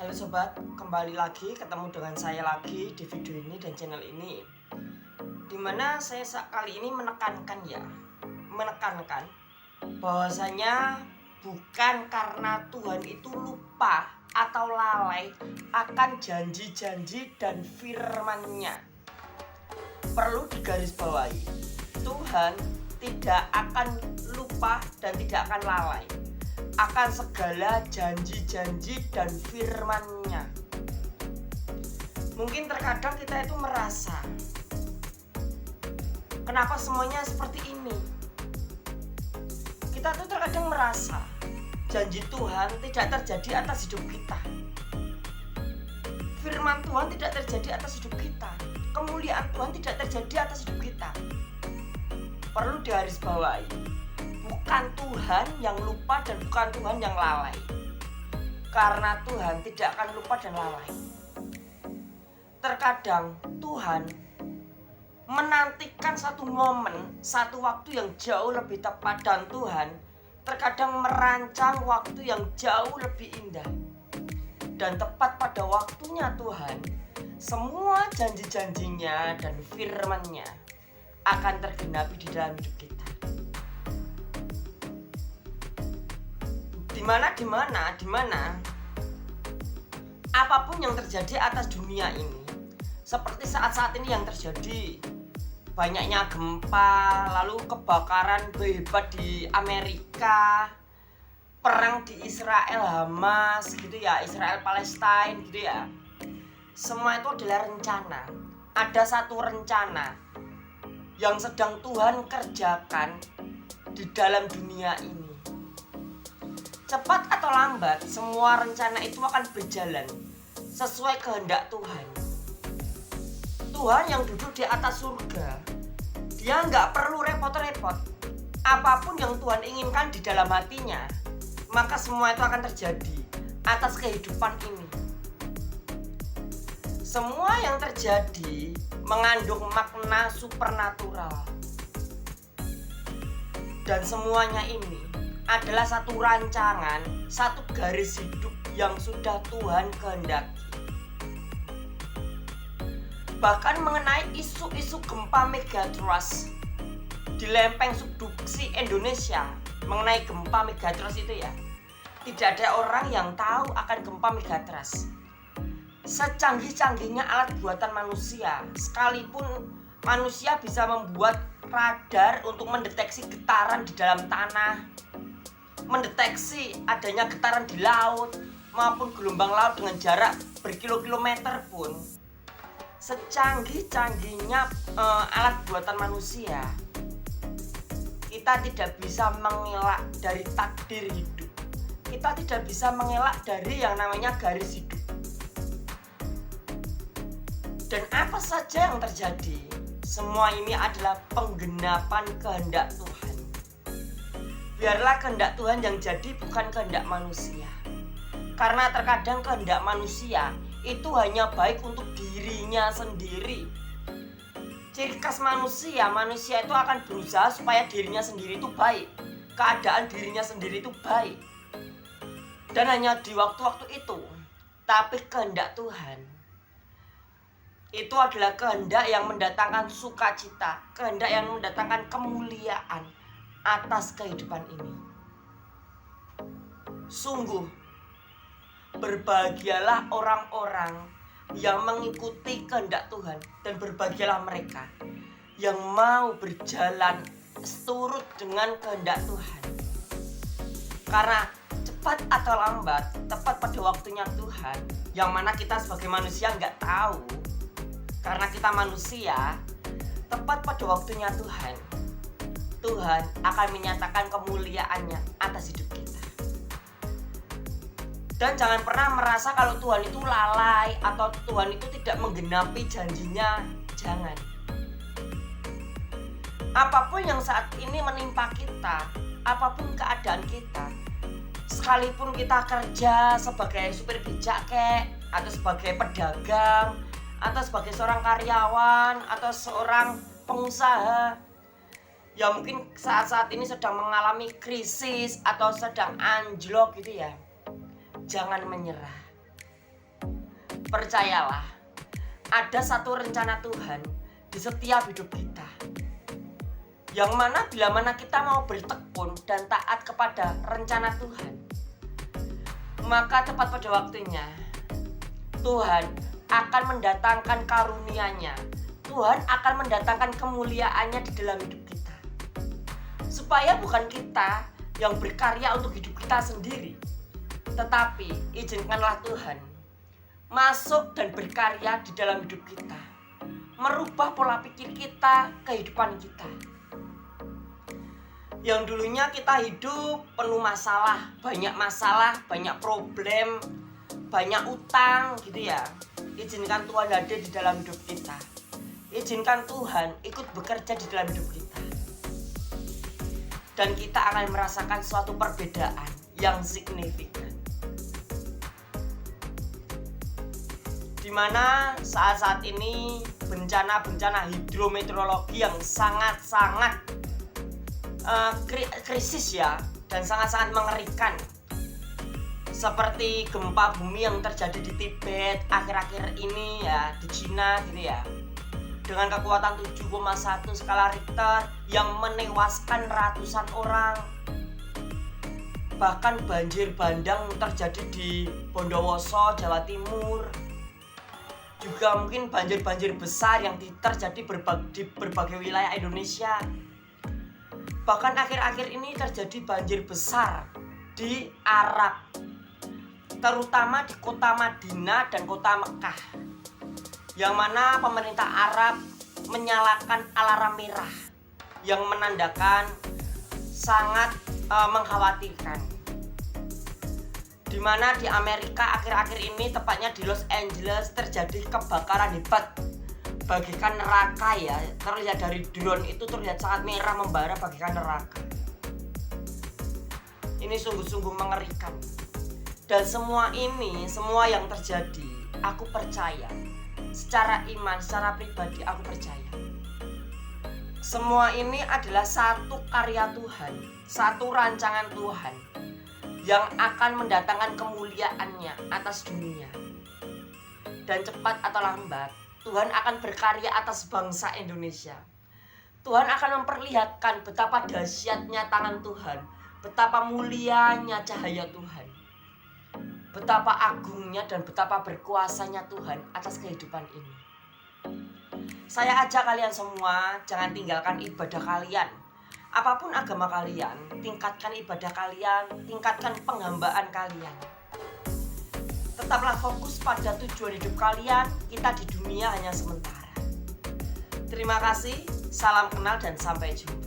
Halo sobat, kembali lagi ketemu dengan saya lagi di video ini dan channel ini, dimana saya kali ini menekankan bahwasanya bukan karena Tuhan itu lupa atau lalai akan janji-janji dan firman-Nya. Perlu digarisbawahi, Tuhan tidak akan lupa dan tidak akan lalai akan segala janji-janji dan firman-Nya. Mungkin terkadang kita itu merasa, kenapa semuanya seperti ini? Kita tuh terkadang merasa janji Tuhan tidak terjadi atas hidup kita. Firman Tuhan tidak terjadi atas hidup kita. Kemuliaan Tuhan tidak terjadi atas hidup kita. Perlu digarisbawahi, bukan Tuhan yang lupa dan bukan Tuhan yang lalai. Karena Tuhan tidak akan lupa dan lalai. Terkadang Tuhan menantikan satu momen, satu waktu yang jauh lebih tepat, dan Tuhan terkadang merancang waktu yang jauh lebih indah. Dan tepat pada waktunya Tuhan, semua janji-janjinya dan firman-Nya akan tergenapi di dalam hidup kita. Dimana apapun yang terjadi atas dunia ini, seperti saat-saat ini yang terjadi, banyaknya gempa, lalu kebakaran hebat di Amerika, perang di Israel Hamas gitu ya, Israel Palestina gitu ya. Semua itu adalah rencana. Ada satu rencana yang sedang Tuhan kerjakan di dalam dunia ini. Cepat atau lambat, semua rencana itu akan berjalan sesuai kehendak Tuhan. Tuhan yang duduk di atas surga, Dia nggak perlu repot-repot. Apapun yang Tuhan inginkan di dalam hatinya, maka semua itu akan terjadi atas kehidupan ini. Semua yang terjadi mengandung makna supernatural. Dan semuanya ini adalah satu rancangan, satu garis hidup yang sudah Tuhan kehendaki. Bahkan mengenai isu-isu gempa megatrust di lempeng subduksi Indonesia, mengenai gempa megatrust itu ya, tidak ada orang yang tahu akan gempa megatrust. Secanggih-canggihnya alat buatan manusia, sekalipun manusia bisa membuat radar untuk mendeteksi getaran di dalam tanah, mendeteksi adanya getaran di laut maupun gelombang laut dengan jarak berkilo-kilometer pun, secanggih-canggihnya alat buatan manusia, kita tidak bisa mengelak dari takdir hidup. Kita tidak bisa mengelak dari yang namanya garis hidup. Dan apa saja yang terjadi, semua ini adalah penggenapan kehendak Tuhan. Biarlah kehendak Tuhan yang jadi, bukan kehendak manusia. Karena terkadang kehendak manusia itu hanya baik untuk dirinya sendiri. Ciri khas manusia itu akan berusaha supaya dirinya sendiri itu baik, keadaan dirinya sendiri itu baik. Dan hanya di waktu-waktu itu. Tapi kehendak Tuhan itu adalah kehendak yang mendatangkan sukacita, kehendak yang mendatangkan kemuliaan atas kehidupan ini. Sungguh berbahagialah orang-orang yang mengikuti kehendak Tuhan, dan berbahagialah mereka yang mau berjalan seturut dengan kehendak Tuhan. Karena cepat atau lambat, tepat pada waktunya Tuhan, yang mana kita sebagai manusia nggak tahu, karena kita manusia, tepat pada waktunya Tuhan akan menyatakan kemuliaannya atas hidup kita. Dan jangan pernah merasa kalau Tuhan itu lalai atau Tuhan itu tidak menggenapi janjinya. Jangan. Apapun yang saat ini menimpa kita, apapun keadaan kita, sekalipun kita kerja sebagai supir becak atau sebagai pedagang, atau sebagai seorang karyawan, atau seorang pengusaha, ya mungkin saat-saat ini sedang mengalami krisis atau sedang anjlok gitu ya, jangan menyerah. Percayalah, ada satu rencana Tuhan di setiap hidup kita, yang mana bila mana kita mau bertekun dan taat kepada rencana Tuhan, maka tepat pada waktunya Tuhan akan mendatangkan karunia-Nya. Tuhan akan mendatangkan kemuliaannya di dalam hidup kita, supaya bukan kita yang berkarya untuk hidup kita sendiri, tetapi izinkanlah Tuhan masuk dan berkarya di dalam hidup kita, merubah pola pikir kita, kehidupan kita. Yang dulunya kita hidup penuh masalah, banyak problem, banyak utang gitu ya. Izinkan Tuhan hadir di dalam hidup kita. Izinkan Tuhan ikut bekerja di dalam hidup kita. Dan kita akan merasakan suatu perbedaan yang signifikan. Dimana saat-saat ini bencana hidrometeorologi yang sangat-sangat krisis ya, dan sangat-sangat mengerikan, seperti gempa bumi yang terjadi di Tibet akhir-akhir ini ya, di Cina gitu ya, dengan kekuatan 7,1 skala Richter yang menewaskan ratusan orang. Bahkan banjir bandang terjadi di Bondowoso, Jawa Timur. Juga mungkin banjir-banjir besar yang terjadi di berbagai wilayah Indonesia. Bahkan akhir-akhir ini terjadi banjir besar di Arab, terutama di kota Madinah dan kota Mekah, yang mana pemerintah Arab menyalakan alarm merah yang menandakan sangat mengkhawatirkan. Di mana di Amerika akhir-akhir ini, tepatnya di Los Angeles, terjadi kebakaran hebat bagaikan neraka ya. Terlihat dari drone itu terlihat sangat merah membara bagaikan neraka. Ini sungguh-sungguh mengerikan. Dan semua yang terjadi, aku percaya secara iman, secara pribadi aku percaya, semua ini adalah satu karya Tuhan, satu rancangan Tuhan yang akan mendatangkan kemuliaannya atas dunia. Dan cepat atau lambat Tuhan akan berkarya atas bangsa Indonesia. Tuhan akan memperlihatkan betapa dahsyatnya tangan Tuhan, betapa mulianya cahaya Tuhan, betapa agungnya dan betapa berkuasanya Tuhan atas kehidupan ini. Saya ajak kalian semua, jangan tinggalkan ibadah kalian. Apapun agama kalian, tingkatkan ibadah kalian, tingkatkan penghambaan kalian. Tetaplah fokus pada tujuan hidup kalian. Kita di dunia hanya sementara. Terima kasih, salam kenal dan sampai jumpa.